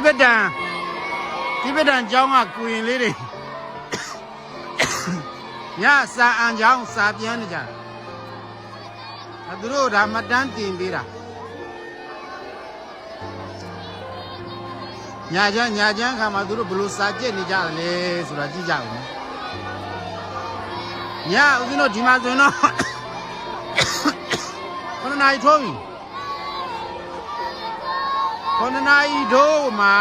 ဘက်တန်ကျောင်းကကိုရင်လေးတွေညစာအန်ကျောင်းစာပြန်နေကြသူတို့ဒါမှတ်တမ်းတင်ပေးတာညာချမ်းခါမှာသူတို့ဘလို့စာကြက်နေကြတယ်လဲဆိုတာကြည့်ကြအောင်ညဦးဇင်းတို့ဒီမှာဆိုရင်တော့9 နာရီထိုးပြီ9 နာရီထိုးမှာ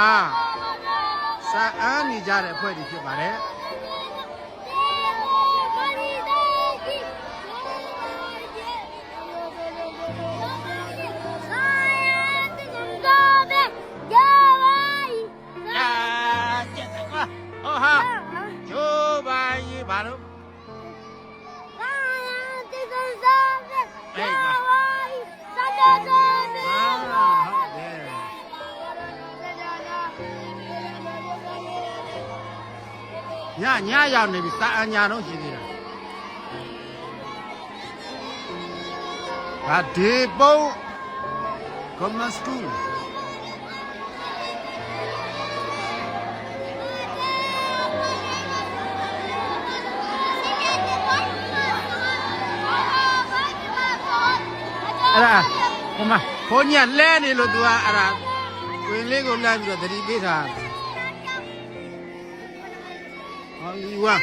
စာအန်နေကြတဲ့အဖွဲ့တွေဖြစ်ပါတယ်ဘာလို့ညရောက်နေပြီစာအညာတော့ရှိသေးတာဒါဒီပုံကွန်မစကူအဲ့ဒါဟိုမှာဘုန်းကြီးလဲနေလို့သူကအဲ့ဒါတွင်လေးကိုလမ်းပြီးတော့သတိပေးတာဟောယူဝါ